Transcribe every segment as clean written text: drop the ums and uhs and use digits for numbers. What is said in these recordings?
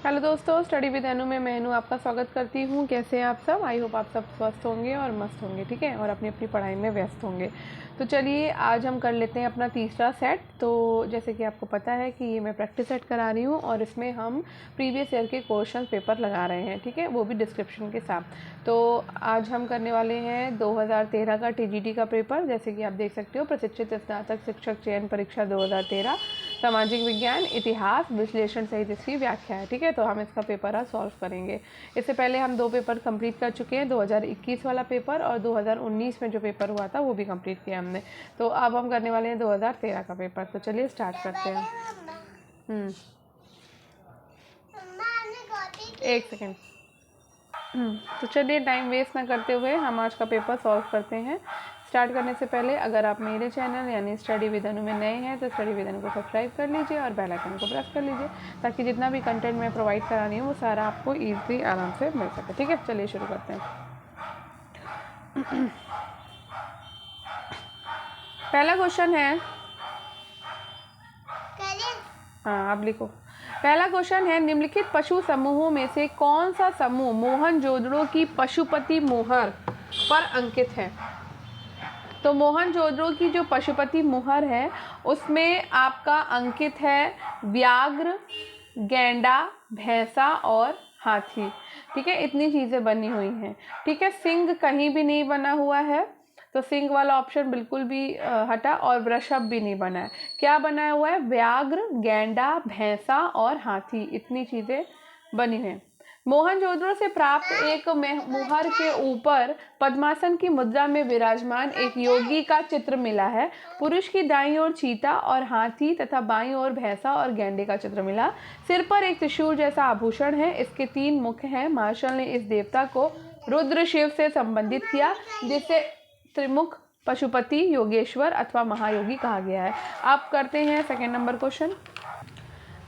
Hello दोस्तों, study with अनु में मैं अनु आपका स्वागत करती हूँ। कैसे हैं आप सब? आई होप आप सब स्वस्थ होंगे और मस्त होंगे, ठीक है, और अपनी अपनी पढ़ाई में व्यस्त होंगे। तो चलिए आज हम कर लेते हैं अपना तीसरा सेट। तो जैसे कि आपको पता है कि ये मैं प्रैक्टिस सेट करा रही हूँ और इसमें हम प्रीवियस ईयर के क्वेश्चन पेपर लगा रहे हैं, ठीक है, वो भी डिस्क्रिप्शन के साथ। तो आज हम करने वाले हैं 2013 का टीजीटी का पेपर। जैसे कि आप देख सकते हो, प्रशिक्षित स्नातक शिक्षक चयन परीक्षा 2013, सामाजिक विज्ञान, इतिहास, विश्लेषण सहित इसकी व्याख्या है, ठीक है। तो हम इसका पेपर आज सॉल्व करेंगे। इससे पहले हम 2 पेपर कंप्लीट कर चुके हैं, 2021 वाला पेपर और 2019 में जो पेपर हुआ था वो भी कंप्लीट किया हमने। तो अब हम करने वाले हैं 2013 का पेपर। तो चलिए स्टार्ट करते हैं। एक सेकेंड। तो चलिए टाइम वेस्ट ना करते हुए हम आज का पेपर सॉल्व करते हैं। स्टार्ट करने से पहले अगर आप मेरे चैनल यानी स्टडी विद अनु में नए हैं तो स्टडी विद अनु को सब्सक्राइब कर लीजिए और बेल आइकन को प्रेस कर लीजिए, ताकि जितना भी कंटेंट मैं प्रोवाइड करा रही हूँ वो सारा आपको ईजिली आराम से मिल सके, ठीक है। चलिए शुरू करते हैं। पहला क्वेश्चन है, हाँ आप लिखो। पहला क्वेश्चन है, निम्नलिखित पशु समूहों में से कौन सा समूह मोहनजोदड़ो की पशुपति मोहर पर अंकित है? तो मोहनजोदड़ो की जो पशुपति मोहर है उसमें आपका अंकित है व्याघ्र, गैंडा, भैंसा और हाथी, ठीक है। इतनी चीज़ें बनी हुई हैं, ठीक है। सिंह कहीं भी नहीं बना हुआ है, तो सिंह वाला ऑप्शन बिल्कुल भी हटा, और वृषभ भी नहीं बना है। क्या बनाया हुआ है? व्याघ्र, गैंडा, भैंसा और हाथी, इतनी चीज़ें बनी हैं। मोहनजोदड़ो से प्राप्त एक मोहर के ऊपर पद्मासन की मुद्रा में विराजमान एक योगी का चित्र मिला है। पुरुष की दाईं ओर चीता और हाथी तथा बाईं ओर भैंसा और गैंडे का चित्र मिला। सिर पर एक त्रिशूल जैसा आभूषण है, इसके 3 मुख हैं। मार्शल ने इस देवता को रुद्र शिव से संबंधित किया, जिसे त्रिमुख, पशुपति, योगेश्वर अथवा महायोगी कहा गया है। अब करते हैं सेकेंड नंबर क्वेश्चन।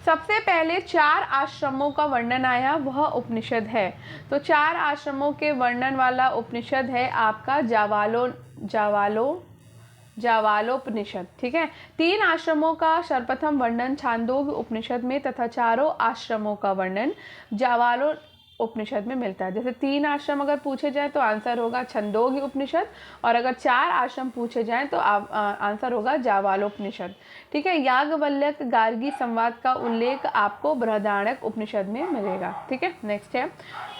सबसे पहले 4 आश्रमों का वर्णन आया, वह उपनिषद है। तो 4 आश्रमों के वर्णन वाला उपनिषद है आपका जावालोपनिषद, ठीक है। 3 आश्रमों का सर्वप्रथम वर्णन छांदोग्य उपनिषद में तथा चारों आश्रमों का वर्णन जावालो उपनिषद में मिलता है। जैसे 3 आश्रम अगर पूछे जाए तो आंसर होगा छंदोग्य उपनिषद, और अगर 4 आश्रम पूछे जाएं तो आंसर होगा जावालोपनिषद, ठीक है। याज्ञवल्क्य गार्गी संवाद का उल्लेख आपको बृहदारण्यक उपनिषद में मिलेगा, ठीक है। नेक्स्ट है,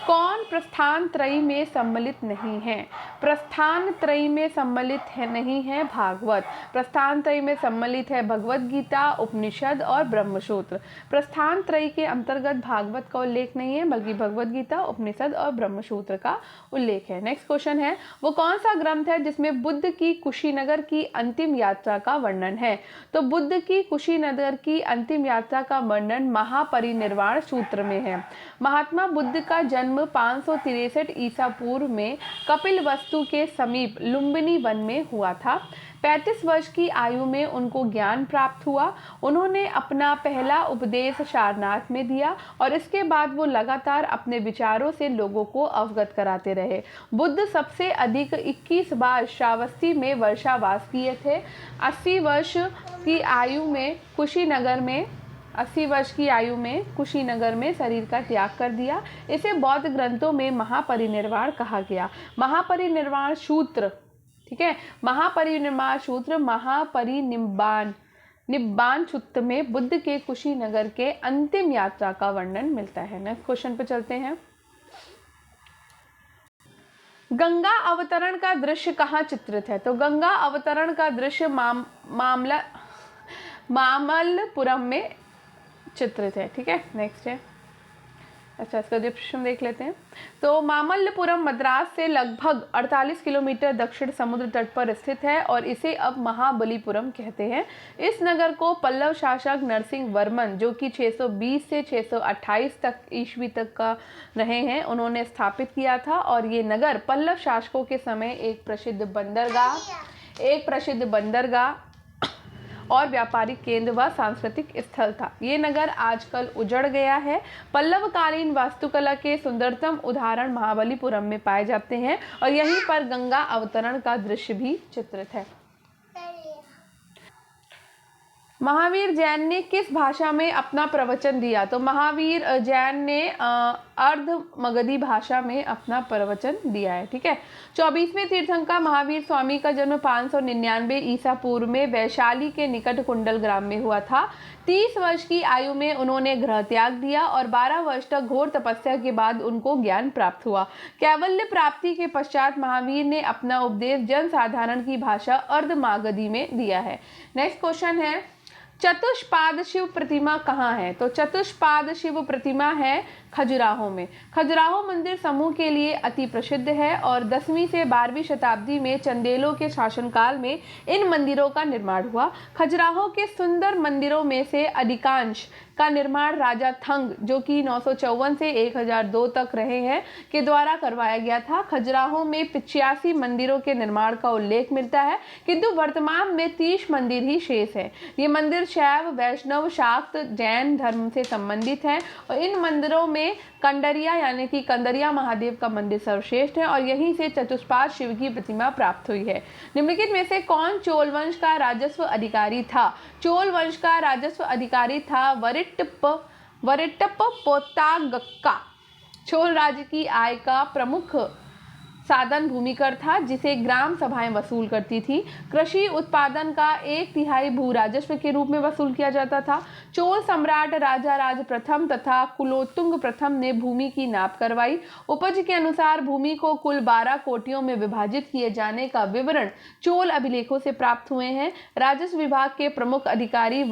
कौन प्रस्थान त्रयी में सम्मिलित नहीं है? प्रस्थान त्रयी में सम्मिलित है नहीं है भागवत। प्रस्थान त्रयी में सम्मिलित है भगवत गीता, उपनिषद और ब्रह्मसूत्र। प्रस्थान त्रयी के अंतर्गत भागवत का उल्लेख नहीं है, बल्कि भगवत गीता, उपनिषद और ब्रह्मसूत्र का उल्लेख है। नेक्स्ट क्वेश्चन है, वो कौन सा ग्रंथ है जिसमें बुद्ध की कुशीनगर की अंतिम यात्रा का वर्णन है? तो बुद्ध की कुशीनगर की अंतिम यात्रा का वर्णन महापरिनिर्वाण सूत्र में है। महात्मा बुद्ध का जन्म 563 ईसा पूर्व में कपिलवस्तु के समीप लुम्बिनी वन में हुआ था। 35 वर्ष की आयु में उनको ज्ञान प्राप्त हुआ। उन्होंने अपना पहला उपदेश सारनाथ में दिया और इसके बाद वो लगातार अपने विचारों से लोगों को अवगत कराते रहे। बुद्ध सबसे अधिक 21 बार श्रावस्ती में वर्षावास किए थे। 80 वर्ष की आयु में कुशीनगर में शरीर का त्याग कर दिया। इसे बौद्ध ग्रंथों में महापरिनिर्वाण कहा गया। महापरिनिर्वाण सूत्र, ठीक है, निब्बान सूत्र में बुद्ध के कुशीनगर के अंतिम यात्रा का वर्णन मिलता है। नेक्स्ट क्वेश्चन पे चलते हैं। गंगा अवतरण का दृश्य कहाँ चित्रित है? तो गंगा अवतरण का दृश्य मामल्लपुरम में चित्रित है, ठीक है। नेक्स्ट है, अच्छा इसका डिस्क्रिप्शन देख लेते हैं। तो मामल्लपुरम मद्रास से लगभग 48 किलोमीटर दक्षिण समुद्र तट पर स्थित है और इसे अब महाबलीपुरम कहते हैं। इस नगर को पल्लव शासक नरसिंह वर्मन, जो कि 620 से 628 तक ईस्वी तक का रहे हैं, उन्होंने स्थापित किया था। और ये नगर पल्लव शासकों के समय एक प्रसिद्ध बंदरगाह और व्यापारिक केंद्र व सांस्कृतिक स्थल था। ये नगर आजकल उजड़ गया है। पल्लवकालीन वास्तुकला के सुंदरतम उदाहरण महाबलीपुरम में पाए जाते हैं और यहीं पर गंगा अवतरण का दृश्य भी चित्रित है। महावीर जैन ने किस भाषा में अपना प्रवचन दिया? तो महावीर जैन ने अर्ध मगधी भाषा में अपना प्रवचन दिया है। ठीक है। 24वें तीर्थंकर महावीर स्वामी का जन्म 599 ईसा पूर्व में वैशाली के निकट कुंडल ग्राम में हुआ था। 30 वर्ष की आयु में उन्होंने गृह त्याग दिया और 12 वर्ष तक घोर तपस्या के बाद उनको ज्ञान प्राप्त हुआ। कैवल्य प्राप्ति के पश्चात महावीर ने अपना उपदेश जन साधारण की भाषा अर्ध मागधी में दिया है। नेक्स्ट क्वेश्चन है, चतुष्पाद शिव प्रतिमा कहाँ है? तो चतुष्पाद शिव प्रतिमा है खजुराहो में। खजुराहो मंदिर समूह के लिए अति प्रसिद्ध है और 10वीं से 12वीं शताब्दी में चंदेलों के शासनकाल में इन मंदिरों का निर्माण हुआ। खजुराहो के सुंदर मंदिरों में से अधिकांश का निर्माण राजा थंग, जो कि 954 से 1002 तक रहे हैं, के द्वारा करवाया गया था। खजुराहो में 85 मंदिरों के निर्माण का उल्लेख मिलता है, किंतु वर्तमान में 30 मंदिर ही शेष है। ये मंदिर शैव, वैष्णव, शाक्त, जैन धर्म से संबंधित है और इन मंदिरों में कंडरिया यानी कि कंदरिया महादेव का मंदिर सर्वश्रेष्ठ है और यहीं से चतुष्पाद शिव की प्रतिमा प्राप्त हुई है। निम्नलिखित में से कौन चोल वंश का राजस्व अधिकारी था? चोल वंश का राजस्व अधिकारी था वरिट्टप पोतागक्का। चोल राज्य की आय का प्रमुख साधन भूमिकर था, जिसे ग्राम सभाएं वसूल करती थी। कृषि उत्पादन का 1/3 भू राजस्व के रूप में वसूल किया जाता था। चोल सम्राट राजा राज प्रथम तथा कुलोत्तुंग प्रथम ने भूमि की नाप करवाई। उपज के अनुसार भूमि को कुल 12 कोटियों में विभाजित किए जाने का विवरण चोल अभिलेखों से प्राप्त हुए हैं। राजस्व विभाग के प्रमुख अधिकारी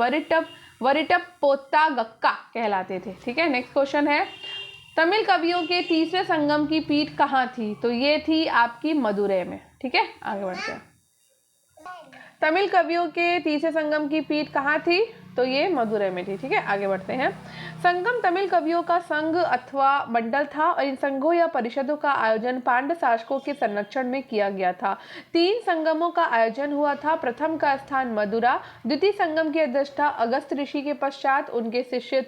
वरिट्टप पोतागक्का कहलाते थे। ठीक है। नेक्स्ट क्वेश्चन है, तमिल कवियों के तीसरे संगम की पीठ कहाँ थी? तो ये थी आपकी मदुरै में। ठीक है, आगे बढ़ते हैं। तमिल कवियों के तीसरे संगम की पीठ कहाँ थी? तो ये मदुरै में थी। ठीक है, आगे बढ़ते हैं। संगम तमिल कवियों का संघ अथवा मंडल था और इन संघों या परिषदों का आयोजन पांड्य शासकों के संरक्षण में किया गया था। 3 संगमों का आयोजन हुआ था। प्रथम का स्थान मदुरा, द्वितीय संगम की अध्यक्षता अगस्त ऋषि के पश्चात उनके शिष्य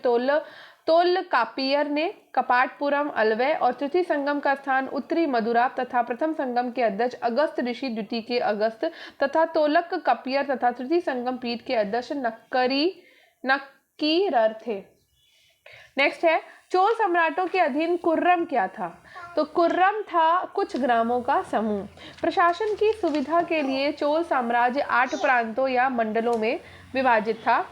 तोल्कापियर ने कपाटपुरम अलवै और तृतीय संगम का स्थान उत्तरी मदुरा तथा प्रथम संगम के अध्यक्ष अगस्त ऋषि, द्वितीय के अगस्त तथा तोलक कपियर तथा तृतीय संगम पीठ के अध्यक्ष नक्कीरर थे। नेक्स्ट है, चोल सम्राटों के अधीन कुर्रम क्या था? तो कुर्रम था कुछ ग्रामों का समूह। प्रशासन की सुविधा के लिए चोल साम्राज्य 8 प्रांतों या मंडलों में विभाजित था।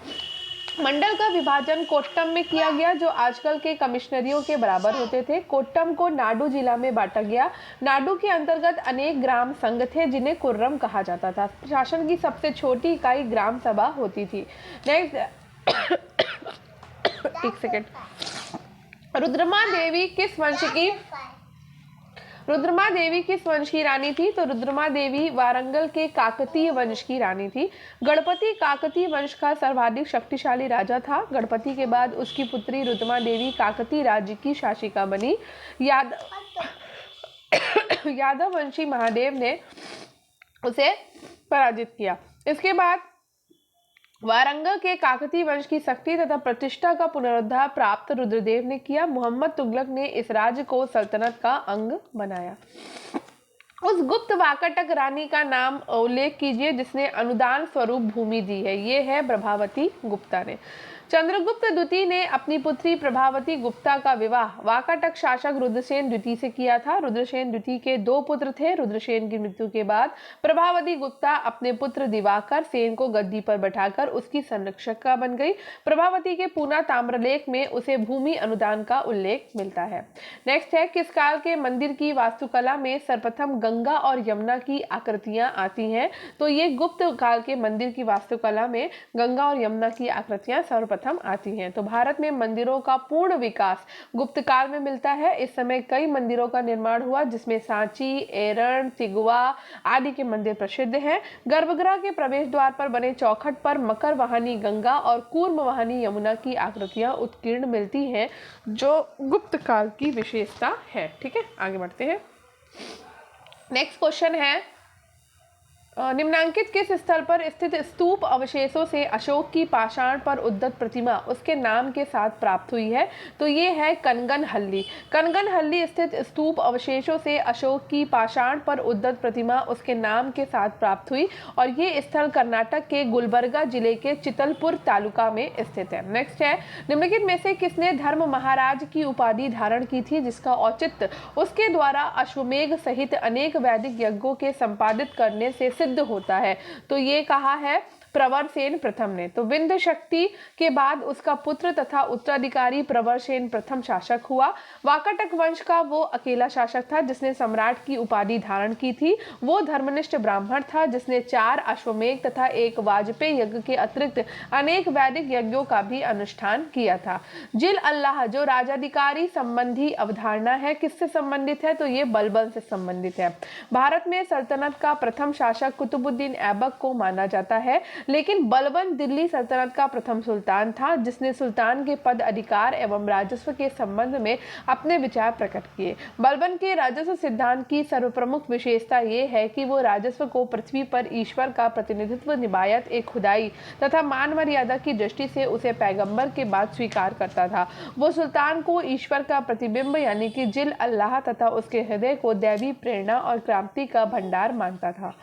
मंडल का विभाजन कोट्टम में किया गया, जो आजकल के कमिश्नरियों के बराबर होते थे। कोट्टम को नाडु जिला में बांटा गया। नाडु के अंतर्गत अनेक ग्राम संघ थे, जिन्हें कुर्रम कहा जाता था। प्रशासन की सबसे छोटी इकाई ग्राम सभा होती थी। नेक्स्ट, एक सेकेंड। रुद्रमा देवी किस वंश की रानी थी? तो रुद्रमा देवी वारंगल के काकतीय वंश की रानी थी। गणपति काकतीय वंश का सर्वाधिक शक्तिशाली राजा था। गणपति के बाद उसकी पुत्री रुद्रमा देवी काकतीय राज्य की शासिका बनी। यादव वंशी महादेव ने उसे पराजित किया। इसके बाद वारंगल के काकतीय वंश की शक्ति तथा प्रतिष्ठा का पुनरुद्धार प्राप्त रुद्रदेव ने किया। मोहम्मद तुगलक ने इस राज्य को सल्तनत का अंग बनाया। उस गुप्त वाकाटक रानी का नाम उल्लेख कीजिए जिसने अनुदान स्वरूप भूमि दी है। ये है प्रभावती गुप्ता ने। चंद्रगुप्त द्वितीय ने अपनी पुत्री प्रभावती गुप्ता का विवाह वाकाटक शासक रुद्रसेन द्वितीय से किया था। रुद्रसेन द्वितीय के 2 पुत्र थे। रुद्रसेन की मृत्यु के बाद प्रभावती गुप्ता अपने पुत्र दिवाकर सेन को गद्दी पर बैठाकर उसकी संरक्षिका बन गई। प्रभावती के पूना ताम्रलेख में उसे भूमि अनुदान का उल्लेख मिलता है। नेक्स्ट है, किस काल के मंदिर की वास्तुकला में सर्वप्रथम गंगा और यमुना की आकृतियां आती हैं? तो ये गुप्त काल के मंदिर की वास्तुकला में गंगा और यमुना की आकृतियां सर्वप्रथम आती हैं। तो भारत में मंदिरों का पूर्ण विकास गुप्त काल में मिलता है। इस समय कई मंदिरों का निर्माण हुआ, जिसमें सांची, एरण, तिगवा आदि के मंदिर प्रसिद्ध हैं। गर्भगृह के प्रवेश द्वार पर बने चौखट पर मकर वाहिनी गंगा और कूर्म वाहिनी यमुना की आकृतियां उत्कीर्ण मिलती हैं, जो गुप्त काल की विशेषता है। ठीक है, आगे बढ़ते हैं। नेक्स्ट क्वेश्चन है, निम्नांकित किस स्थल पर स्थित स्तूप अवशेषों से अशोक की पाषाण पर उद्गत प्रतिमा उसके नाम के साथ प्राप्त हुई है? तो ये है कनगनहल्ली। कनगनहल्ली स्थित स्तूप अवशेषों से अशोक की पाषाण पर उद्गत प्रतिमा उसके नाम के साथ प्राप्त हुई और ये स्थल कर्नाटक के गुलबर्गा जिले के चितलपुर तालुका में स्थित है। नेक्स्ट है, निम्नलिखित में से किसने धर्म महाराज की उपाधि धारण की थी जिसका औचित्य उसके द्वारा अश्वमेघ सहित अनेक वैदिक यज्ञों के संपादित करने से सिद्ध होता है? तो ये कहा है प्रवरसेन प्रथम ने। तो विंध्य शक्ति के बाद उसका पुत्र तथा उत्तराधिकारी प्रवरसेन प्रथम शासक हुआ। वाकाटक वंश का वो अकेला शासक था जिसने सम्राट की उपाधि धारण की थी। वो धर्मनिष्ठ ब्राह्मण था जिसने 4 अश्वमेघ तथा 1 वाजपेय यज्ञ के अतिरिक्त अनेक वैदिक यज्ञों का भी अनुष्ठान किया था। जिल अल्लाह जो राजाधिकारी संबंधी अवधारणा है किससे संबंधित है? तो ये बलबन से संबंधित है। भारत में सल्तनत का प्रथम शासक कुतुबुद्दीन ऐबक को माना जाता है, लेकिन बलबन दिल्ली सल्तनत का प्रथम सुल्तान था जिसने सुल्तान के पद अधिकार एवं राजस्व के संबंध में अपने विचार प्रकट किए। बलबन के राजस्व सिद्धांत की सर्वप्रमुख विशेषता ये है कि वो राजस्व को पृथ्वी पर ईश्वर का प्रतिनिधित्व निभायत एक खुदाई तथा मान मर्यादा की दृष्टि से उसे पैगंबर के बाद स्वीकार करता था। वो सुल्तान को ईश्वर का प्रतिबिंब यानी कि जिल अल्लाह तथा उसके हृदय को दैवी प्रेरणा और क्रांति का भंडार मानता था।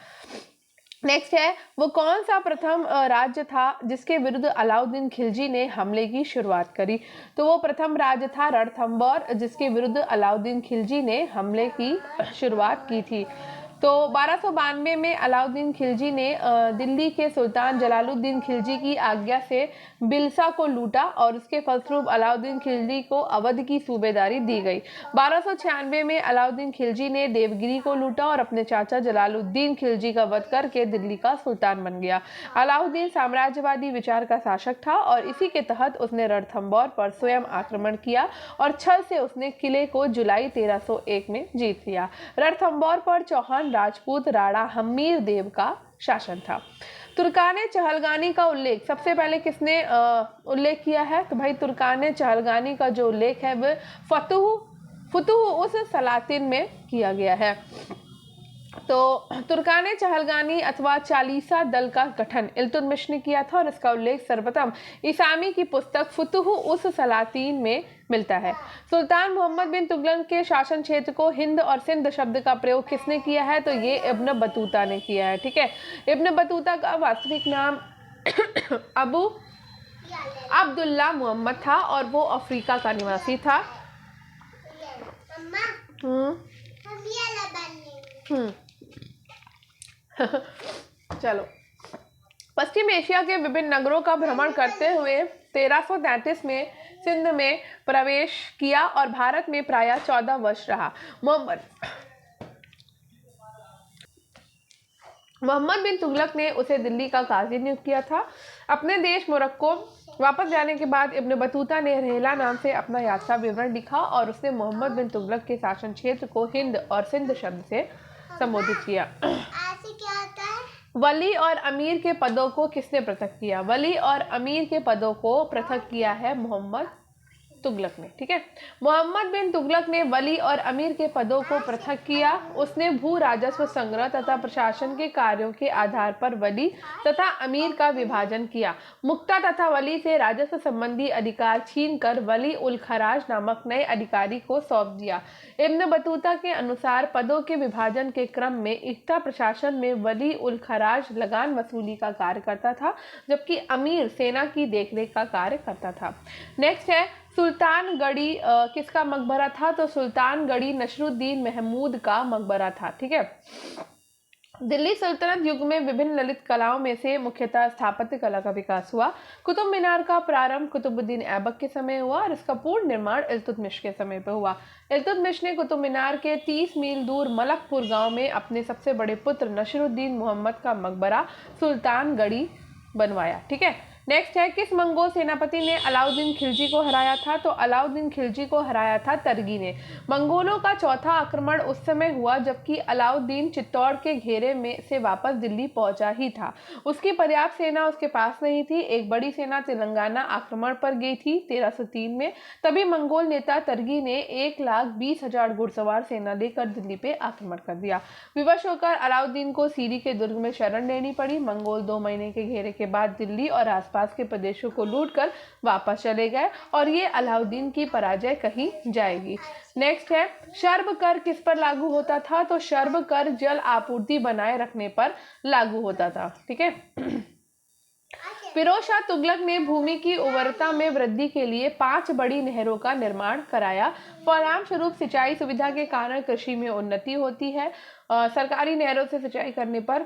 नेक्स्ट है, वो कौन सा प्रथम राज्य था जिसके विरुद्ध अलाउद्दीन खिलजी ने हमले की शुरुआत करी? तो वो प्रथम राज्य था रणथंबोर जिसके विरुद्ध अलाउद्दीन खिलजी ने हमले की शुरुआत की थी। तो 1292 में अलाउद्दीन खिलजी ने दिल्ली के सुल्तान जलालुद्दीन खिलजी की आज्ञा से बिलसा को लूटा और उसके फलस्वरूप अलाउद्दीन खिलजी को अवध की सूबेदारी दी गई। 1296 में अलाउद्दीन खिलजी ने देवगिरी को लूटा और अपने चाचा जलालुद्दीन खिलजी का वध करके दिल्ली का सुल्तान बन गया। अलाउद्दीन साम्राज्यवादी विचार का शासक था और इसी के तहत उसने रणथंबोर पर स्वयं आक्रमण किया और छल से उसने किले को जुलाई 1301 में जीत लिया। रणथंबोर पर चौहान राजपूत राणा हम्मीर देव का शासन था। तुर्काने चहलगानी का उल्लेख सबसे पहले किसने उल्लेख किया है? तो भाई तुर्काने चहलगानी का जो उल्लेख है वह फतुह उस सलातिन में किया गया है। तो तुर्काने चहलगानी अथवा चालीसा दल का गठन इल्तुतमिश ने किया था और इसका उल्लेख सर्वप्रथम इसामी की पुस्तक फतुह उस सलातीन में मिलता है। सुल्तान मोहम्मद बिन तुगलक के शासन क्षेत्र को हिंद और सिंध शब्द का प्रयोग किसने किया है? तो ये इब्न बतूता ने किया है। ठीक है, इब्न बतूता का वास्तविक नाम अबू अब्दुल्ला मोहम्मद था और वो अफ्रीका का निवासी था। चलो, पश्चिम एशिया के विभिन्न नगरों का भ्रमण करते हुए 1333 में सिंध में प्रवेश किया और भारत में प्रायः 14 वर्ष रहा। मोहम्मद बिन तुगलक ने उसे दिल्ली का काजी नियुक्त किया था। अपने देश मोरक्को वापस जाने के बाद इब्न बतूता ने रेहला नाम से अपना यात्रा विवरण लिखा और उसने मोहम्मद बिन तुगलक के शासन क्षेत्र को हिंद और सिंध शब्द से संबोधित किया। वली और अमीर के पदों को किसने पृथक किया? वली और अमीर के पदों को पृथक किया है मोहम्मद तुगलक ने। ठीक है, मोहम्मद बिन तुगलक ने वली और अमीर के पदों को पृथक किया। उसने भू राजस्व संग्रह तथा प्रशासन के कार्यों के आधार पर वली तथा अमीर का विभाजन किया। मुक्ता तथा वली से राजस्व संबंधी अधिकार छीनकर वली उल खराज नामक नए अधिकारी को सौंप दिया। इब्न बतूता के अनुसार पदों के विभाजन के क्रम में इक्ता प्रशासन में वली उल खराज लगान वसूली का कार्य करता था जबकि अमीर सेना की देखरेख का कार्य करता था। नेक्स्ट है, सुल्तानगढ़ी किसका मकबरा था? तो सुल्तानगढ़ी नसरुद्दीन महमूद का मकबरा था। ठीक है, दिल्ली सल्तनत युग में विभिन्न ललित कलाओं में से मुख्यतः स्थापत्य कला का विकास हुआ। कुतुब मीनार का प्रारंभ कुतुबुद्दीन ऐबक के समय हुआ और इसका पूर्ण निर्माण इल्तुतमिश के समय पर हुआ। इल्तुतमिश ने कुतुब मीनार के 30 मील दूर मलकपुर गांव में अपने सबसे बड़े पुत्र नसरुद्दीन मोहम्मद का मकबरा सुल्तानगढ़ी बनवाया। ठीक है, नेक्स्ट है, किस मंगोल सेनापति ने अलाउद्दीन खिलजी को हराया था? तो अलाउद्दीन खिलजी को हराया था तरगी ने। मंगोलों का चौथा आक्रमण उस समय हुआ जबकि अलाउद्दीन चित्तौड़ के घेरे में से वापस दिल्ली पहुंचा ही था। उसकी पर्याप्त सेना उसके पास नहीं थी। एक बड़ी सेना तेलंगाना आक्रमण पर गई थी 1303 में। तभी मंगोल नेता तरगी ने 1,20,000 घुड़सवार सेना लेकर दिल्ली पे आक्रमण कर दिया। विवश होकर अलाउद्दीन को सीरी के दुर्ग में शरण लेनी पड़ी। मंगोल 2 महीने के घेरे के बाद दिल्ली और आसपास के प्रदेशों को लूटकर वापस चले गए और ये अलाउद्दीन की पराजय कही जाएगी। नेक्स्ट है, शर्ब कर किस पर लागू होता था? तो शर्ब कर जल आपूर्ति बनाए रखने पर लागू होता था। ठीक है। फिरोज शाह तुगलक ने भूमि की उर्वरता में वृद्धि के लिए 5 बड़ी नहरों का निर्माण कराया। परिणाम स्वरूप सिंचाई सुविधा के कारण कृषि में उन्नति होती है। सरकारी नहरों से सिंचाई करने पर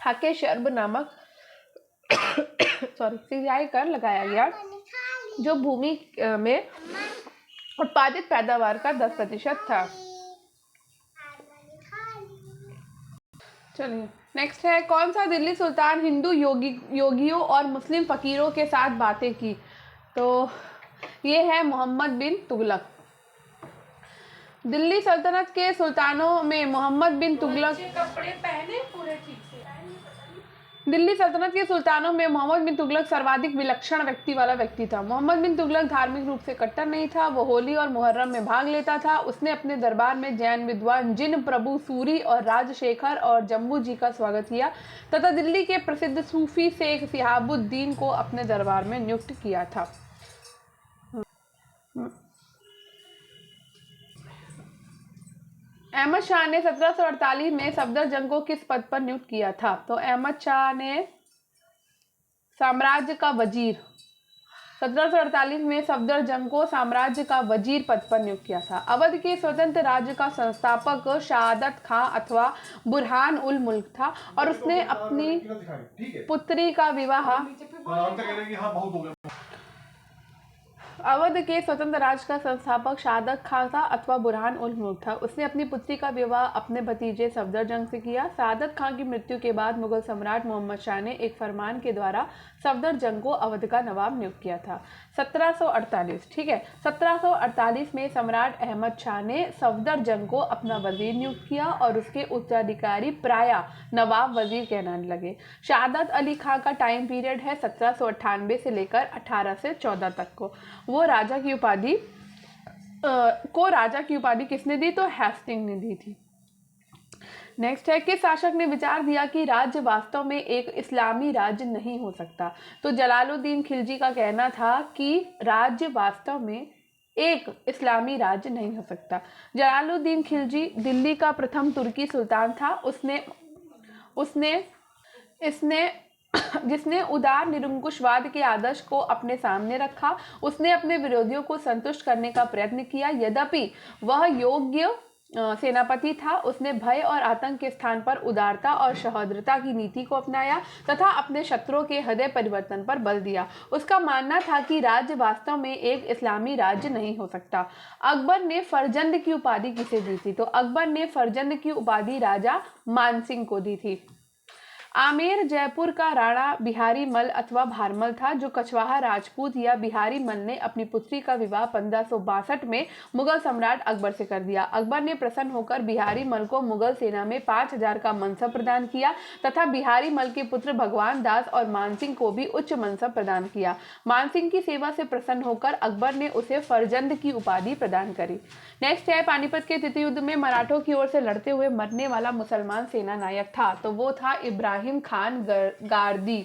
हके शर्ब नामक सिंचाई कर लगाया गया जो भूमि में उत्पादित पैदावार का 10% था। चलिए नेक्स्ट है, कौन सा दिल्ली सुल्तान हिंदू योगियों और मुस्लिम फकीरों के साथ बातें की? तो ये है मोहम्मद बिन तुगलक। दिल्ली सल्तनत के सुल्तानों में मोहम्मद बिन तुगलक दिल्ली सल्तनत के सुल्तानों में मोहम्मद बिन तुगलक सर्वाधिक विलक्षण व्यक्ति वाला व्यक्ति था। मोहम्मद बिन तुगलक धार्मिक रूप से कट्टर नहीं था। वो होली और मुहर्रम में भाग लेता था। उसने अपने दरबार में जैन विद्वान जिन प्रभु सूरी और राजशेखर और जम्बू जी का स्वागत किया तथा दिल्ली के प्रसिद्ध सूफी शेख सिहाबुद्दीन को अपने दरबार में नियुक्त किया था। अहमद शाह ने 1748 में सफदरजंग को किस पद पर नियुक्त किया था? तो अहमद शाह ने साम्राज्य का वजीर 1748 में सफदरजंग को साम्राज्य का वजीर पद पर नियुक्त किया था। अवध के स्वतंत्र राज्य का संस्थापक शहादत खां अथवा बुरहान उल मुल्क था और उसने अपनी पुत्री का विवाह अवध के स्वतंत्र राज्य का संस्थापक शहादत खां था अथवा बुरहान उल मुल्क था। उसने अपनी पुत्री का विवाह अपने भतीजे सफदरजंग से किया। शहादत खां की मृत्यु के बाद मुगल सम्राट मोहम्मद शाह ने एक फरमान के द्वारा सफदरजंग को अवध का नवाब नियुक्त किया था। 1748, ठीक है। 1748 में सम्राट अहमद शाह ने सफदरजंग को अपना वजीर नियुक्त किया और उसके उत्तराधिकारी प्रायः नवाब वजीर कहलाने लगे। शहादत अली खां का टाइम पीरियड है 1798 से लेकर 1814 तक को। वो राजा की उपाधि किसने दी? तो हेस्टिंग ने दी थी। नेक्स्ट है, किस शासक ने विचार दिया कि राज्य वास्तव में एक इस्लामी राज्य नहीं हो सकता? तो जलालुद्दीन खिलजी का कहना था कि राज्य वास्तव में एक इस्लामी राज्य नहीं हो सकता। जलालुद्दीन खिलजी दिल्ली का प्रथम तुर्की सुल्तान था। जिसने उदार निरंकुशवाद के आदर्श को अपने सामने रखा। उसने अपने विरोधियों को संतुष्ट करने का प्रयत्न किया। यद्यपि वह योग्य सेनापति था, उसने भय और आतंक के स्थान पर उदारता और सहोदरता की नीति को अपनाया तथा अपने शत्रुओं के हृदय परिवर्तन पर बल दिया। उसका मानना था कि राज्य वास्तव में एक इस्लामी राज्य नहीं हो सकता। अकबर ने फरजंद की उपाधि किसे दी थी? तो अकबर ने फरजंद की उपाधि राजा मानसिंह को दी थी। आमेर जयपुर का राणा बिहारी मल अथवा भारमल था। जो कछवाहा राजपूत या बिहारी मल ने अपनी पुत्री का विवाह 1562 में मुगल सम्राट अकबर से कर दिया। अकबर ने प्रसन्न होकर बिहारी मल को मुगल सेना में 5000 का मनसब प्रदान किया तथा बिहारी मल के पुत्र भगवान दास और मानसिंह को भी उच्च मनसब प्रदान किया। मानसिंह की सेवा से प्रसन्न होकर अकबर ने उसे फरजंद की उपाधि प्रदान करी। नेक्स्ट है, पानीपत के तृतीय युद्ध में मराठों की ओर से लड़ते हुए मरने वाला मुसलमान सेना नायक था। तो वो था इब्राहिम खान गारदी।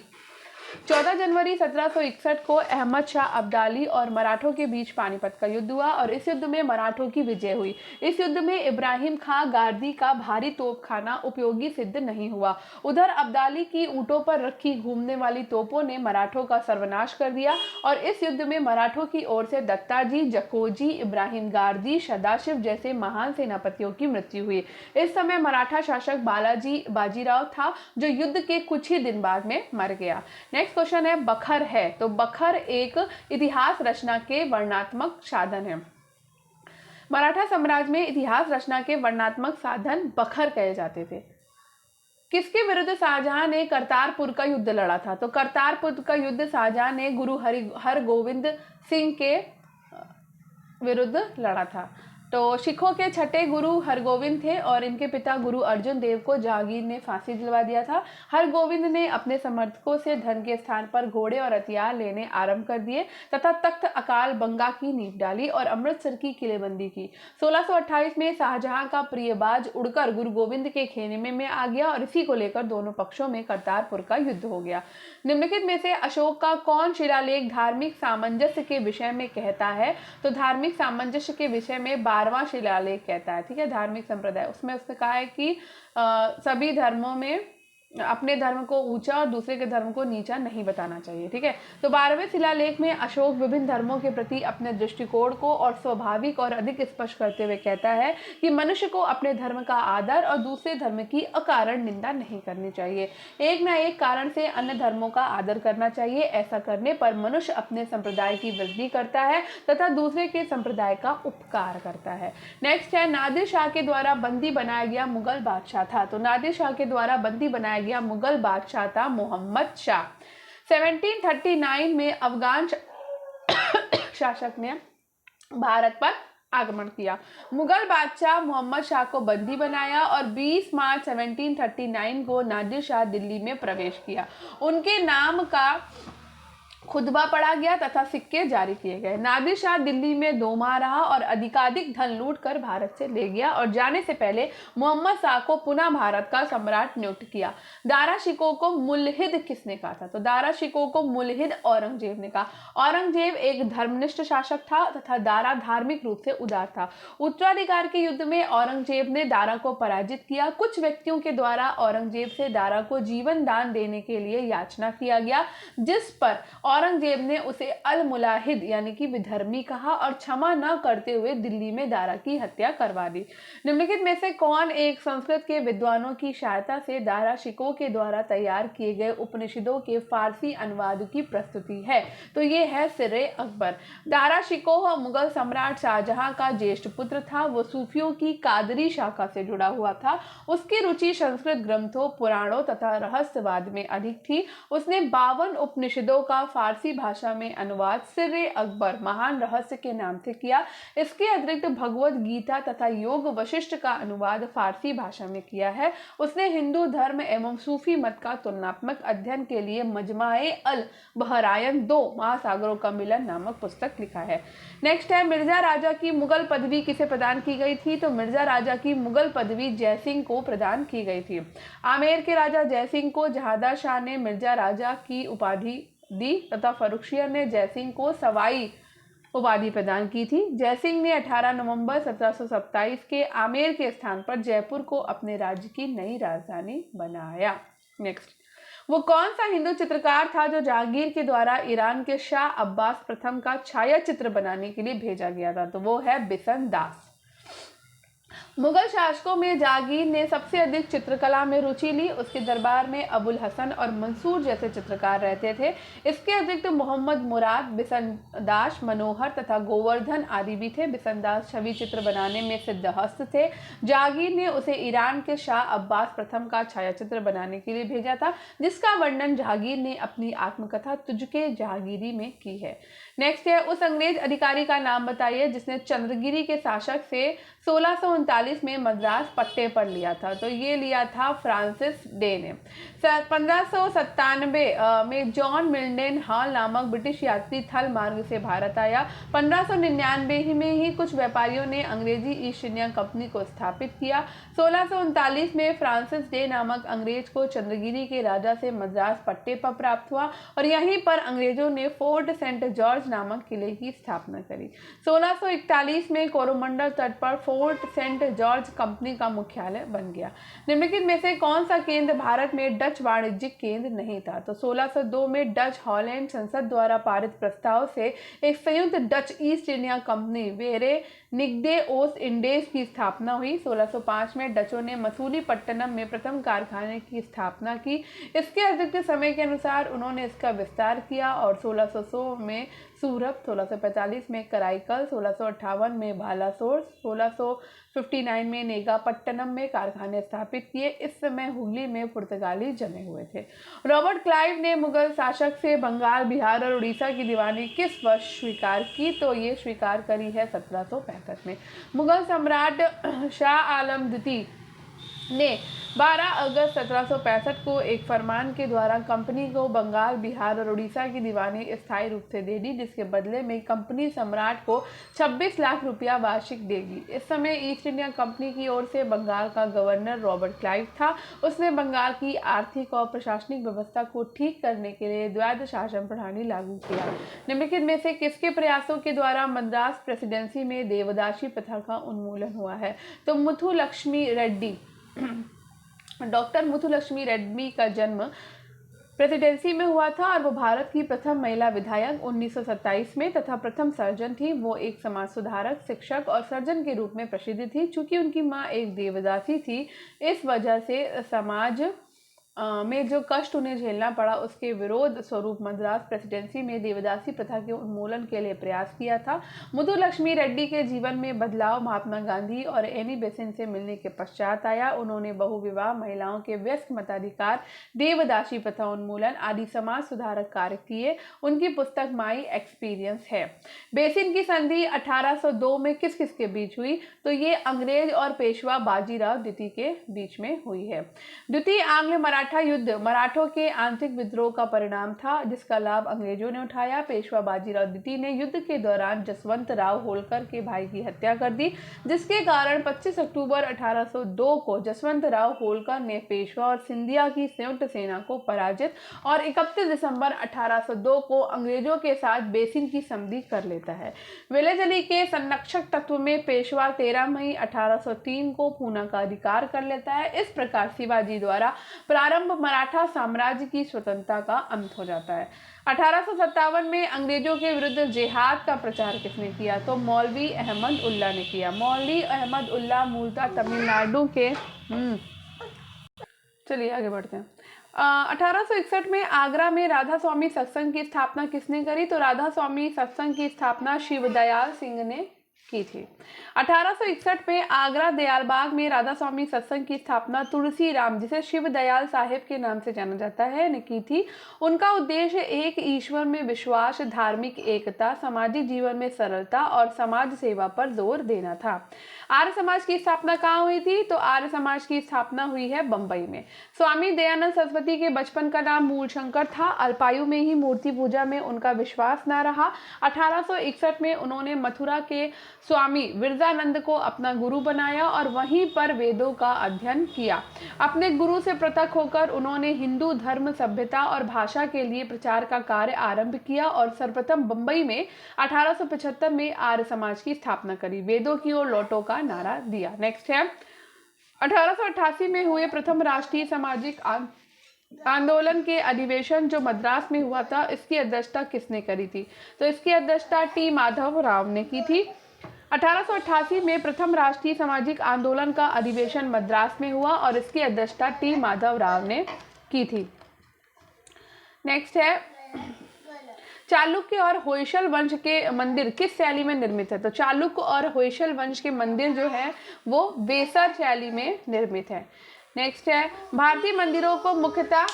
14 जनवरी 1761 को अहमद शाह अब्दाली और मराठों के बीच पानीपत का युद्ध हुआ और इस युद्ध में मराठों की विजय हुई। इस युद्ध में इब्राहिम खान गारदी का भारी तोपखाना उपयोगी सिद्ध नहीं हुआ। उधर अब्दाली की ऊंटों पर रखी घूमने वाली तोपों ने मराठों का सर्वनाश कर दिया और इस युद्ध में मराठों की ओर से दत्ताजी, जकोजी, इब्राहिम गारदी, सदाशिव जैसे महान सेनापतियों की मृत्यु हुई। इस समय मराठा शासक बालाजी बाजीराव था जो युद्ध के कुछ ही दिन बाद में मर गया। नेक्स्ट क्वेश्चन है, बखर है। तो बखर एक इतिहास रचना के वर्णनात्मक साधन है। मराठा साम्राज्य में इतिहास रचना के वर्णनात्मक साधन बखर कहे जाते थे। किसके विरुद्ध शाहजहां ने करतारपुर का युद्ध लड़ा था? तो करतारपुर का युद्ध शाहजहां ने गुरु हरगोविंद सिंह के विरुद्ध लड़ा था। तो सिखों के छठे गुरु हरगोविंद थे और इनके पिता गुरु अर्जुन देव को जहांगीर ने फांसी दिलवा दिया था। हरगोविंद ने अपने समर्थकों से धन के स्थान पर घोड़े और हथियार लेने आरंभ कर दिए तथा तख्त अकाल बंगा की नींव डाली और अमृतसर की किलेबंदी की। 1628 में शाहजहां का प्रियबाज उड़कर गुरु गोविंद के खेमे में आ गया और इसी को लेकर दोनों पक्षों में करतारपुर का युद्ध हो गया। निम्नलिखित में से अशोक का कौन शिलालेख धार्मिक सामंजस्य के विषय में कहता है? तो धार्मिक सामंजस्य के विषय में 12वां शिलालेख कहता है। ठीक है, धार्मिक संप्रदाय, उसमें उसने कहा है कि सभी धर्मों में अपने धर्म को ऊंचा और दूसरे के धर्म को नीचा नहीं बताना चाहिए। ठीक है, तो 12वें शिलालेख में अशोक विभिन्न धर्मों के प्रति अपने दृष्टिकोण को और स्वाभाविक और अधिक स्पष्ट करते हुए कहता है कि मनुष्य को अपने धर्म का आदर और दूसरे धर्म की अकारण निंदा नहीं करनी चाहिए। एक न एक कारण से अन्य धर्मों का आदर करना चाहिए। ऐसा करने पर मनुष्य अपने संप्रदाय की वृद्धि करता है तथा दूसरे के संप्रदाय का उपकार करता है। नेक्स्ट है, नादिर शाह के द्वारा बंदी बनाया गया मुगल बादशाह था। तो नादिर शाह के द्वारा बंदी बनाया गया मुगल बादशाह था मोहम्मद शाह। 1739 में अफगान शासक ने भारत पर आक्रमण किया। मुगल बादशाह मोहम्मद शाह को बंदी बनाया और 20 मार्च 1739 को नादिर शाह दिल्ली में प्रवेश किया। उनके नाम का खुतबा पढ़ा गया तथा सिक्के जारी किए गए। नादिर शाह दिल्ली में 2 माह रहा और अधिकाधिक धन लूट कर भारत से ले गया और जाने से पहले मोहम्मद शाह को पुनः भारत का सम्राट नियुक्त किया। दारा शिकोह को मुल्हिद किसने कहा था? तो दारा शिकोह को मुल्हिद औरंगजेब ने कहा। औरंगजेब एक धर्मनिष्ठ शासक था तथा दारा धार्मिक रूप से उदार था। उत्तराधिकार के युद्ध में औरंगजेब ने दारा को पराजित किया। कुछ व्यक्तियों के द्वारा औरंगजेब से दारा को जीवन दान देने के लिए याचना किया गया, जिस पर औरंगजेब ने उसे अल मुलाहिद यानी कि विधर्मी कहा और क्षमा न करते हुए दिल्ली में दारा की हत्या करवा दी। निम्नलिखित में से कौन एक संस्कृत के विद्वानों की सहायता से दारा शिकोह के द्वारा तैयार किए गए उपनिषदों के फारसी अनुवाद की प्रस्तुति है? तो ये है सिर्रे अकबर। दारा शिकोह मुगल सम्राट शाहजहां का ज्येष्ठ पुत्र था। वो सूफियों की कादरी शाखा से जुड़ा हुआ था। उसकी रुचि संस्कृत ग्रंथों, पुराणों तथा रहस्यवाद में अधिक थी। उसने 52 उपनिषदों का फारसी भाषा में अनुवाद सिर्रे अकबर महान रहस्य के नाम से किया। इसके अतिरिक्त भगवद गीता तथा योग वशिष्ठ का अनुवाद फारसी भाषा में किया है। उसने हिंदू धर्म एवं सूफी मत का तुलनात्मक अध्ययन के लिए मजमाए अल बहरायन 2 महासागरों का मिलन नामक पुस्तक लिखा है। नेक्स्ट है, मिर्जा राजा की मुगल पदवी किसे प्रदान की गई थी? तो मिर्जा राजा की मुगल पदवी जयसिंह को प्रदान की गई थी। आमेर के राजा जयसिंह को जहादर शाह ने मिर्जा राजा की उपाधि दी तथा फर्रुखियर ने जयसिंह को सवाई उपाधि प्रदान की थी। जयसिंह ने 18 नवंबर 1727 के आमेर के स्थान पर जयपुर को अपने राज्य की नई राजधानी बनाया। नेक्स्ट, वो कौन सा हिंदू चित्रकार था जो जहांगीर के द्वारा ईरान के शाह अब्बास प्रथम का छाया चित्र बनाने के लिए भेजा गया था? तो वो है बिशन दास। मुगल शासकों में जहांगीर ने सबसे अधिक चित्रकला में रुचि ली। उसके दरबार में अबुल हसन और मंसूर जैसे चित्रकार रहते थे। इसके अतिरिक्त मोहम्मद मुराद, बिशनदास, मनोहर तथा गोवर्धन आदि भी थे। बिशनदास छवि चित्र बनाने में सिद्धहस्त थे। जहांगीर ने उसे ईरान के शाह अब्बास प्रथम का छायाचित्र बनाने के लिए भेजा था, जिसका वर्णन जहांगीर ने अपनी आत्मकथा तुझके जहांगीरी में की है। नेक्स्ट है, उस अंग्रेज अधिकारी का नाम बताइए जिसने चंद्रगिरी के शासक से 1639 में मद्रास पट्टे पर लिया था। तो ये लिया था फ्रांसिस डे ने। 1597 में जॉन मिल्डन हॉल नामक ब्रिटिश यात्री थल मार्ग से भारत आया। 1599 में ही कुछ व्यापारियों ने अंग्रेजी ईस्ट इंडिया कंपनी को स्थापित किया। 1639 में फ्रांसिस डे नामक अंग्रेज को चंद्रगिरी के राजा से मद्रास पट्टे पर प्राप्त हुआ और यहीं पर अंग्रेजों ने फोर्ट सेंट जॉर्ज नामक किले की स्थापना करी। 1641 में कोरोमंडल तट पर फोर्ट सेंट जॉर्ज कंपनी का मुख्यालय बन गया। निम्नलिखित में से कौन सा केंद्र भारत में डच वाणिज्यिक केंद्र नहीं था? तो 1602 में डच हॉलैंड संसद द्वारा पारित प्रस्ताव से एक संयुक्त डच ईस्ट इंडिया कंपनी वेरे निग्दे ओस इंडेज की स्थापना हुई। 1605 में डचों ने मसूलीपट्टनम में प्रथम कारखाने की स्थापना की। इसके अतिरिक्त समय के अनुसार उन्होंने इसका विस्तार किया और 1600 में सूरत, 1645 में कराईकल, 1658 में बालासोर, 1659 में नेगापट्टनम में कारखाने स्थापित किए। इस समय हुगली में पुर्तगाली जमे हुए थे। रॉबर्ट क्लाइव ने मुगल शासक से बंगाल, बिहार और उड़ीसा की दीवानी किस वर्ष स्वीकार की? तो ये स्वीकार करी है 1765 में। मुगल सम्राट शाह आलम द्वितीय ने 12 अगस्त 1765 को एक फरमान के द्वारा कंपनी को बंगाल, बिहार और उड़ीसा की दीवानी स्थायी रूप से दे दी, जिसके बदले में कंपनी सम्राट को 26 लाख रुपया वार्षिक देगी। इस समय ईस्ट इंडिया कंपनी की ओर से बंगाल का गवर्नर रॉबर्ट क्लाइव था। उसने बंगाल की आर्थिक और प्रशासनिक व्यवस्था को ठीक करने के लिए द्वैध शासन प्रणाली लागू किया। निम्नलिखित में से किसके प्रयासों के द्वारा मद्रास प्रेसिडेंसी में देवदासी प्रथा का उन्मूलन हुआ है? तो मुथुलक्ष्मी रेड्डी। डॉक्टर मुथुलक्ष्मी रेड्डी का जन्म प्रेसिडेंसी में हुआ था और वो भारत की प्रथम महिला विधायक 1927 में तथा प्रथम सर्जन थी। वो एक समाज सुधारक, शिक्षक और सर्जन के रूप में प्रसिद्ध थी। चूंकि उनकी मां एक देवदासी थी, इस वजह से समाज में जो कष्ट उन्हें झेलना पड़ा, उसके विरोध स्वरूप मद्रास प्रेसिडेंसी में देवदासी प्रथा के उन्मूलन के लिए प्रयास किया था। मुथुलक्ष्मी रेड्डी के जीवन में बदलाव महात्मा गांधी और एनी बेसेंट से मिलने के पश्चात आया। उन्होंने बहुविवाह, महिलाओं के वयस्क मताधिकार, देवदासी प्रथा उन्मूलन आदि समाज सुधारक कार्य किए। उनकी पुस्तक माई एक्सपीरियंस है। बेसिन की संधि 1802 में किस किस के बीच हुई? तो ये अंग्रेज और पेशवा बाजीराव द्वितीय के बीच में हुई है। द्वितीय आंग्ल मराठा युद्ध मराठों के आंतरिक विद्रोह का परिणाम था, जिसका लाभ अंग्रेजों ने उठाया। पेशवा बाजीराव द्वितीय ने युद्ध के दौरान जसवंत राव होलकर के भाई की हत्या कर दी, जिसके कारण 25 अक्टूबर 1802 को जसवंत राव होलकर ने पेशवा और सिंधिया की संयुक्त सेना को पराजित और 31 दिसंबर 1802 को अंग्रेजों के साथ बेसिन की संधि कर लेता है। विलेज अली के संरक्षक तत्व में पेशवा 13 मई 1803 को पूना का अधिकार कर लेता है। इस प्रकार शिवाजी द्वारा प्रारंभ मराठा साम्राज्य की स्वतंत्रता का अंत हो जाता है। 1857 में अंग्रेजों के विरुद्ध जिहाद का प्रचार किसने किया? तो मौलवी अहमद उल्ला ने किया। मौलवी अहमद उल्ला मूलतः तमिलनाडु के चलिए आगे बढ़ते हैं। 1861 में आगरा में राधा स्वामी सत्संग की स्थापना किसने करी? तो राधा स्वामी सत्संग की स्थापना शिवदयाल सिंह ने की थी। 1861 में आगरा दयालबाग में राधा स्वामी सत्संग की स्थापना तुलसी राम, जिसे शिव दयाल साहेब के नाम से जाना जाता है, ने की थी। उनका उद्देश्य एक ईश्वर में विश्वास, धार्मिक एकता, सामाजिक जीवन में सरलता और समाज सेवा पर जोर देना था। आर्य समाज की स्थापना कहाँ हुई थी? तो आर्य समाज की स्थापना हुई है बंबई में। स्वामी दयानंद सरस्वती के बचपन का नाम मूलशंकर था। अल्पायु में ही मूर्ति पूजा में उनका विश्वास न रहा। 1861 में उन्होंने मथुरा के स्वामी विरजानंद को अपना गुरु बनाया और वहीं पर वेदों का अध्ययन किया। अपने गुरु से पृथक होकर उन्होंने हिंदू धर्म, सभ्यता और भाषा के लिए प्रचार का कार्य आरंभ किया और सर्वप्रथम बंबई में 1875 में आर्य समाज की स्थापना करी। वेदों की ओर लौटो का नारा दिया। नेक्स्ट है 1888 में हुए प्रथम राष्ट्रीय सामाजिक आंदोलन के अधिवेशन जो मद्रास में हुआ था, इसकी अध्यक्षता किसने करी थी? तो इसकी अध्यक्षता टी माधव राव ने की थी। 1888 में प्रथम राष्ट्रीय सामाजिक आंदोलन का अधिवेशन मद्रास में हुआ और इसकी अध्यक्षता टी माधव राव ने की थी। नेक्स्ट है चालुक्य और होयसल वंश के मंदिर किस शैली में निर्मित है? तो चालुक्य और होयसल वंश के मंदिर जो है वो वेसर शैली में निर्मित है। नेक्स्ट है भारतीय मंदिरों को मुख्यतः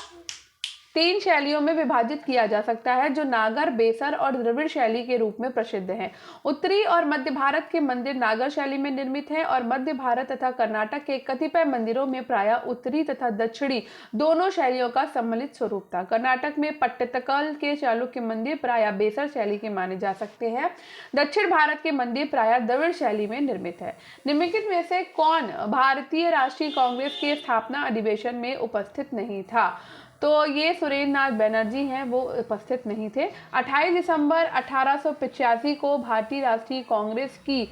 3 शैलियों में विभाजित किया जा सकता है, जो नागर, बेसर और द्रविड़ शैली के रूप में प्रसिद्ध हैं। उत्तरी और मध्य भारत के मंदिर नागर शैली में निर्मित हैं और मध्य भारत तथा कर्नाटक के कतिपय मंदिरों में प्रायः उत्तरी तथा दक्षिणी दोनों शैलियों का सम्मिलित स्वरूप था। कर्नाटक में पट्टदकल के चालुक्य मंदिर प्रायः बेसर शैली के माने जा सकते हैं। दक्षिण भारत के मंदिर प्रायः द्रविड़ शैली में निर्मित है। निम्नलिखित में से कौन भारतीय राष्ट्रीय कांग्रेस के स्थापना अधिवेशन में उपस्थित नहीं था? तो ये सुरेंद्र नाथ बैनर्जी हैं, वो उपस्थित नहीं थे। 28 दिसंबर 1885 को भारतीय राष्ट्रीय कांग्रेस की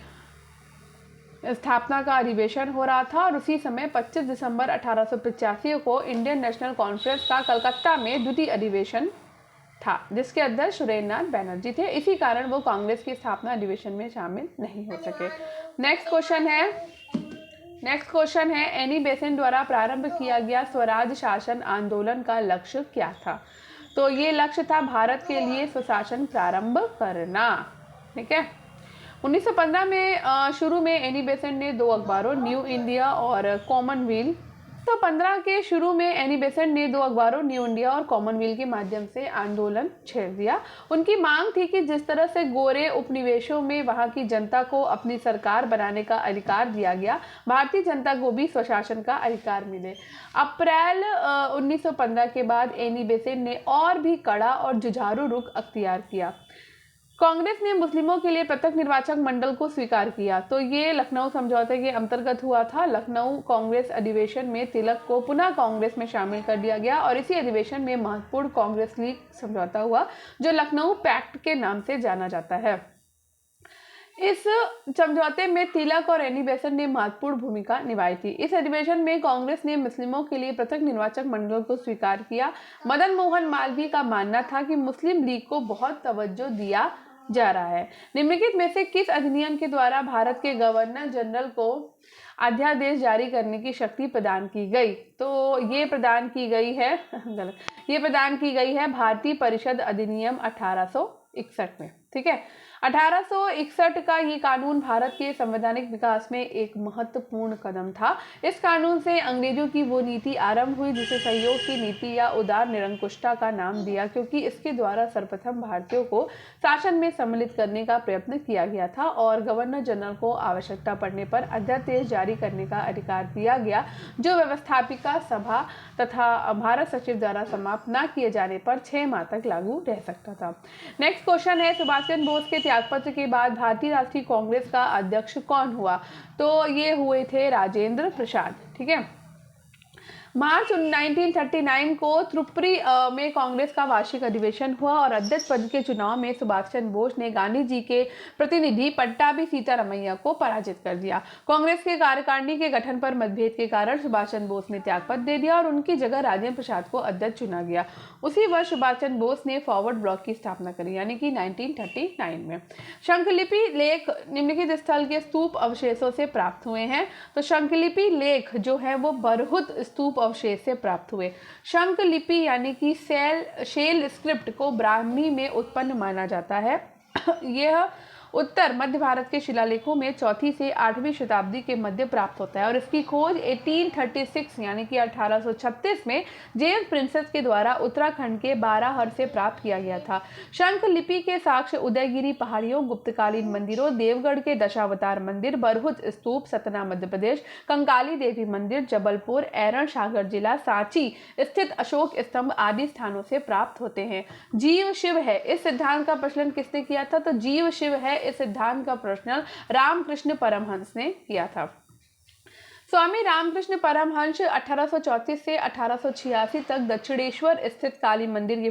स्थापना का अधिवेशन हो रहा था और उसी समय 25 दिसंबर 1885 को इंडियन नेशनल कॉन्फ्रेंस का कलकत्ता में द्वितीय अधिवेशन था, जिसके अध्यक्ष सुरेंद्र नाथ बैनर्जी थे। इसी कारण वो कांग्रेस की स्थापना अधिवेशन में शामिल नहीं हो सके। नेक्स्ट क्वेश्चन है एनी बेसेंट द्वारा प्रारंभ किया गया स्वराज शासन आंदोलन का लक्ष्य क्या था? तो ये लक्ष्य था भारत के लिए स्वशासन प्रारंभ करना। ठीक है। 1915 में शुरू में एनी बेसेंट ने 2 अखबारों न्यू इंडिया और कॉमनवेल्थ 1915 के शुरू में एनी बेसेंट ने 2 अखबारों न्यू इंडिया और कॉमनवेल्थ के माध्यम से आंदोलन छेड़ दिया। उनकी मांग थी कि जिस तरह से गोरे उपनिवेशों में वहां की जनता को अपनी सरकार बनाने का अधिकार दिया गया, भारतीय जनता को भी स्वशासन का अधिकार मिले। अप्रैल 1915 के बाद एनी बेसेंट ने और भी कड़ा और जुझारू रुख अख्तियार किया। कांग्रेस ने मुस्लिमों के लिए पृथक निर्वाचक मंडल को स्वीकार किया। तो ये लखनऊ समझौते के अंतर्गत हुआ था। लखनऊ कांग्रेस अधिवेशन में तिलक को पुनः कांग्रेस में शामिल कर दिया गया और इसी अधिवेशन में महत्वपूर्ण कांग्रेस लीग समझौता हुआ, जो लखनऊ पैक्ट के नाम से जाना जाता है। इस समझौते में तिलक और एनी बेसेंट ने महत्वपूर्ण भूमिका निभाई थी। इस अधिवेशन में कांग्रेस ने मुस्लिमों के लिए पृथक निर्वाचक मंडल को स्वीकार किया। मदन मोहन मालवीय का मानना था कि मुस्लिम लीग को बहुत तवज्जो दिया जा रहा है। निम्नलिखित में से किस अधिनियम के द्वारा भारत के गवर्नर जनरल को अध्यादेश जारी करने की शक्ति प्रदान की गई? तो ये प्रदान की गई है गलत, ये प्रदान की गई है भारतीय परिषद अधिनियम 1861 में। ठीक है। 1861 का ये कानून भारत के संवैधानिक विकास में एक महत्वपूर्ण कदम था। इस कानून से अंग्रेजों की वो नीति आरंभ हुई जिसे सहयोग की नीति या उदार निरंकुशता का नाम दिया, क्योंकि इसके द्वारा सर्वप्रथम भारतीयों को शासन में सम्मिलित करने का प्रयत्न किया गया था और गवर्नर जनरल को आवश्यकता पड़ने पर अध्यादेश जारी करने का अधिकार दिया गया, जो व्यवस्थापिका सभा तथा भारत सचिव द्वारा समाप्त न किए जाने पर 6 माह तक लागू रह सकता था। नेक्स्ट क्वेश्चन है, सुभाष चंद्र बोस के त्यागपत्र के बाद भारतीय राष्ट्रीय कांग्रेस का अध्यक्ष कौन हुआ? तो ये हुए थे राजेंद्र प्रसाद। ठीक है। मार्च 1939 को त्रिपुरी में कांग्रेस का वार्षिक अधिवेशन हुआ और अध्यक्ष पद के चुनाव में सुभाष चंद्र बोस ने गांधी जी के प्रतिनिधि पट्टाभी सीतारमैया को पराजित कर दिया। कांग्रेस के कार्यकारिणी के गठन पर मतभेद के कारण सुभाष चंद्र बोस ने त्यागपत्र दे दिया और उनकी जगह राजेंद्र प्रसाद को अध्यक्ष चुना गया। उसी वर्ष सुभाष चंद्र बोस ने फॉरवर्ड ब्लॉक की स्थापना करी, यानी कि 1939 में। शंखलिपि लेख निम्नलिखित स्थल के स्तूप अवशेषों से प्राप्त हुए हैं। तो शंखलिपि लेख जो है वो बरहुत स्तूप अवशेष से प्राप्त हुए। शंख लिपि यानी कि शेल स्क्रिप्ट को ब्राह्मी में उत्पन्न माना जाता है। यह उत्तर मध्य भारत के शिलालेखों में 4वीं से 8वीं शताब्दी के मध्य प्राप्त होता है और इसकी खोज 1836 यानी कि 1836 में जेम्स प्रिंसेस के द्वारा उत्तराखंड के बाराहर से प्राप्त किया गया था। शंख लिपि के साक्ष्य उदयगिरी पहाड़ियों, गुप्तकालीन मंदिरों, देवगढ़ के दशावतार मंदिर, बरहुत स्तूप, सतना मध्य प्रदेश, कंकाली देवी मंदिर, जबलपुर, ऐरण सागर जिला, सांची स्थित अशोक स्तंभ आदि स्थानों से प्राप्त होते हैं। जीव शिव है, इस सिद्धांत का प्रचलन किसने किया था? तो जीव शिव है इस सिद्धांत का प्रचलन रामकृष्ण परमहंस ने किया था। स्वामी रामकृष्ण परमहंस 1834 से 1886 तक दक्षिणेश्वर स्थित काली मंदिर के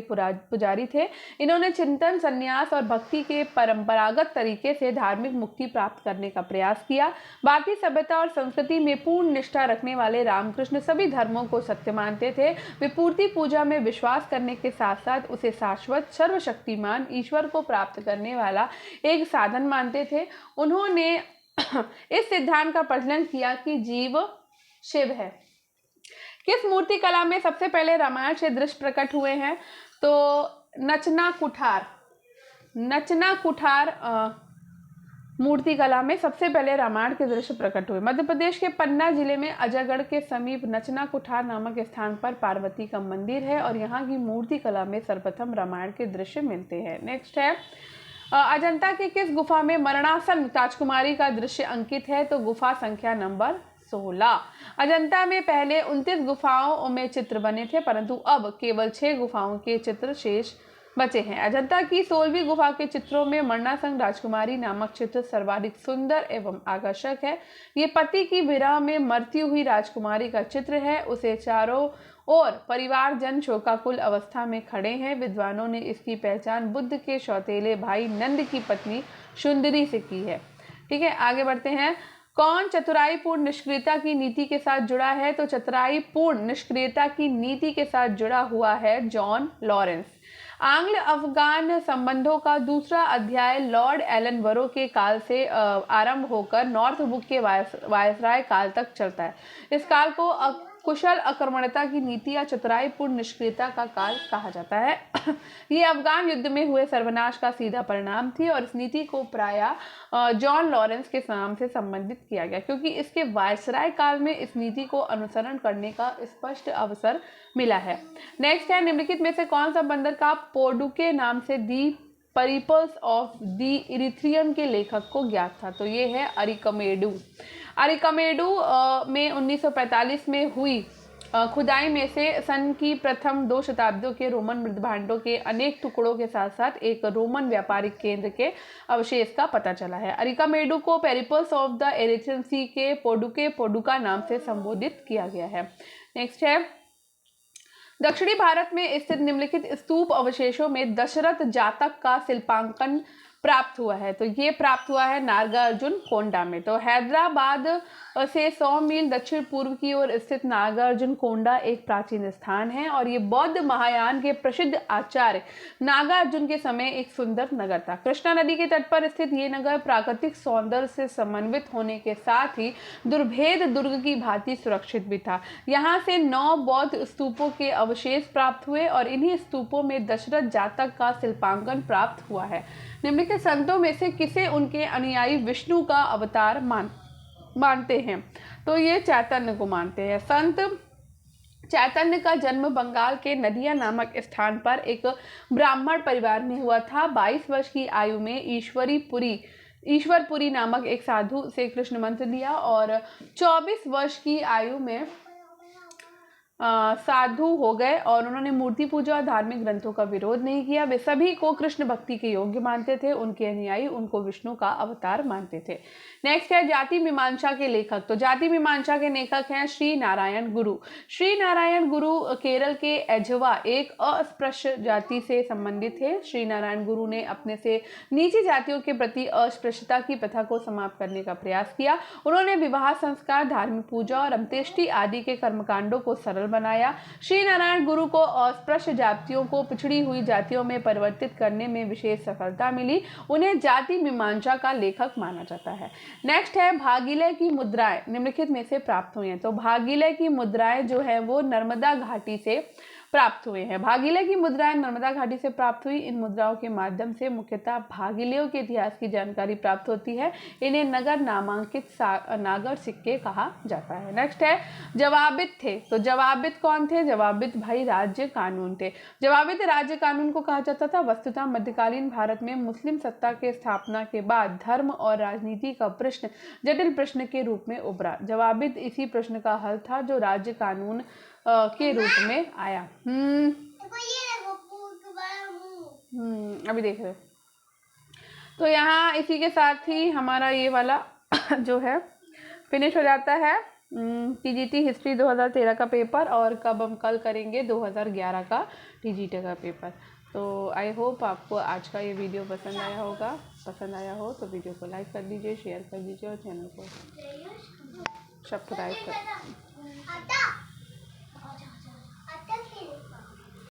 पुजारी थे। इन्होंने चिंतन, संन्यास और भक्ति के परंपरागत तरीके से धार्मिक मुक्ति प्राप्त करने का प्रयास किया। भारतीय सभ्यता और संस्कृति में पूर्ण निष्ठा रखने वाले रामकृष्ण सभी धर्मों को सत्य मानते थे। वे मूर्ति पूजा में विश्वास करने के साथ साथ उसे शाश्वत, सर्वशक्तिमान ईश्वर को प्राप्त करने वाला एक साधन मानते थे। उन्होंने इस सिद्धांत का प्रचलन किया कि जीव शिव है। किस मूर्ति कला में सबसे पहले रामायण से दृश्य प्रकट हुए हैं? तो नचना कुठार मूर्ति कला में सबसे पहले रामायण के दृश्य प्रकट हुए। मध्य प्रदेश के पन्ना जिले में अजयगढ़ के समीप नचना कुठार नामक स्थान पर पार्वती का मंदिर है और यहाँ की मूर्ति कला में सर्वप्रथम रामायण के दृश्य मिलते हैं। नेक्स्ट है, अजंता की किस गुफा में मरणासन राजकुमारी का दृश्य अंकित है? तो गुफा संख्या नंबर 16। अजंता में पहले 29 गुफाओं में चित्र बने थे, परंतु अब केवल 6 गुफाओं के चित्र शेष बचे हैं। अजंता की 16वीं गुफा के चित्रों में मरणासन राजकुमारी नामक चित्र सर्वाधिक सुंदर एवं आकर्षक है। ये पति की विरह में मरती हुई राजकुमारी का चित्र है। उसे चारों और परिवारजन शोकाकुल अवस्था में खड़े हैं। विद्वानों ने इसकी पहचान बुद्ध के सौतेले भाई नंद की पत्नी सुंदरी से की है। ठीक है, आगे बढ़ते हैं। कौन चतुराईपूर्ण निष्क्रियता की नीति के साथ जुड़ा है? तो चतुराईपूर्ण निष्क्रियता की नीति के साथ जुड़ा हुआ है जॉन लॉरेंस। आंग्ल अफगान संबंधों का दूसरा अध्याय लॉर्ड एलनबरो के काल से आरंभ होकर नॉर्थ बुक के वायसराय काल तक चलता है। इस काल को कुशल आक्रमणता की नीति या चतुराईपूर्ण निष्क्रियता का काल कहा जाता है। ये अफगान युद्ध में हुए सर्वनाश का सीधा परिणाम थी और इस नीति को प्रायः जॉन लॉरेंस के नाम से संबंधित किया गया, क्योंकि इसके वायसराय काल में इस नीति को अनुसरण करने का स्पष्ट अवसर मिला है। नेक्स्ट है, निम्नलिखित में से कौन सा बंदरगाह पोर्डुके नाम से दी परिपल्स ऑफ दी इरिथ्रियन के लेखक को ज्ञात था? तो ये है अरिकमेडु। अरिकमेडु में 1945 में हुई खुदाई में से सन की प्रथम 2 शताब्दियों के रोमन मृदभांडों के अनेक टुकड़ों के साथ साथ एक रोमन व्यापारिक केंद्र के अवशेष का पता चला है। अरिकमेडु को पेरिपल्स ऑफ द एरिथ्रियन सी के पोडुका नाम से संबोधित किया गया है। नेक्स्ट है, दक्षिणी भारत में स्थित निम्नलिखित स्तूप अवशेषों में दशरथ जातक का शिल्पांकन प्राप्त हुआ है? तो ये प्राप्त हुआ है नागार्जुन कोंडा में। तो हैदराबाद से 100 मील दक्षिण पूर्व की ओर स्थित नागार्जुन कोंडा एक प्राचीन स्थान है और ये बौद्ध महायान के प्रसिद्ध आचार्य नागार्जुन के समय एक सुंदर नगर था। कृष्णा नदी के तट पर स्थित ये नगर प्राकृतिक सौंदर्य से समन्वित होने के साथ ही दुर्भेद दुर्ग की भांति सुरक्षित भी था। यहाँ से 9 बौद्ध स्तूपों के अवशेष प्राप्त हुए और इन्हीं स्तूपों में दशरथ जातक का शिल्पांकन प्राप्त हुआ है। निम्नलिखित संतों में से किसे उनके अनुयायी विष्णु का अवतार मानते हैं? तो ये चैतन्य को मानते हैं। संत चैतन्य का जन्म बंगाल के नदिया नामक स्थान पर एक ब्राह्मण परिवार में हुआ था। 22 वर्ष की आयु में ईश्वरपुरी नामक एक साधु से कृष्ण मंत्र लिया और 24 वर्ष की आयु में साधु हो गए और उन्होंने मूर्ति पूजा और धार्मिक ग्रंथों का विरोध नहीं किया। वे सभी को कृष्ण भक्ति के योग्य मानते थे। उनके अनुयायी उनको विष्णु का अवतार मानते थे। नेक्स्ट है, जाति मीमांसा के लेखक। तो जाति मीमांसा के लेखक हैं श्री नारायण गुरु। श्री नारायण गुरु केरल के एझवा एक अस्पृश्य जाति से संबंधित थे। श्री नारायण गुरु ने अपने से नीची जातियों के प्रति अस्पृश्यता की प्रथा को समाप्त करने का प्रयास किया। उन्होंने विवाह संस्कार, धार्मिक पूजा और अंत्येष्टि आदि के कर्मकांडों को सरल बनाया। श्री नारायण गुरु को अस्पृश्य जातियों को पिछड़ी हुई जातियों में परिवर्तित करने में विशेष सफलता मिली। उन्हें जाति मीमांसा का लेखक माना जाता है। नेक्स्ट है, भागीलय की मुद्राएं निम्नलिखित में से प्राप्त हुई हैं। तो भागीलय की मुद्राएं जो है वो नर्मदा घाटी से प्राप्त हुए हैं। भागीलय की मुद्राएं नर्मदा घाटी से प्राप्त हुई। इन मुद्राओं के माध्यम से मुख्यतः भागीलयों के इतिहास की जानकारी प्राप्त होती है। इन्हें नगर नामांकित नागर सिक्के कहा जाता है। नेक्स्ट है, जवाबित थे। तो जवाबित कौन थे? जवाबित भाई राज्य कानून थे। जवाबित राज्य कानून को कहा जाता था। वस्तुतः मध्यकालीन भारत में मुस्लिम सत्ता के स्थापना के बाद धर्म और राजनीति का प्रश्न जटिल प्रश्न के रूप में उभरा। जवाबित इसी प्रश्न का हल था जो राज्य कानून के रूप में आया। अभी देख रहे। तो यहाँ इसी के साथ ही हमारा ये वाला जो है फिनिश हो जाता है टीजीटी हिस्ट्री 2013 का पेपर, और कब हम कल करेंगे 2011 का टीजीटी का पेपर। तो आई होप आपको आज का ये वीडियो पसंद आया होगा। पसंद आया हो तो वीडियो को लाइक कर दीजिए, शेयर कर दीजिए और चैनल को सब्सक्राइब कर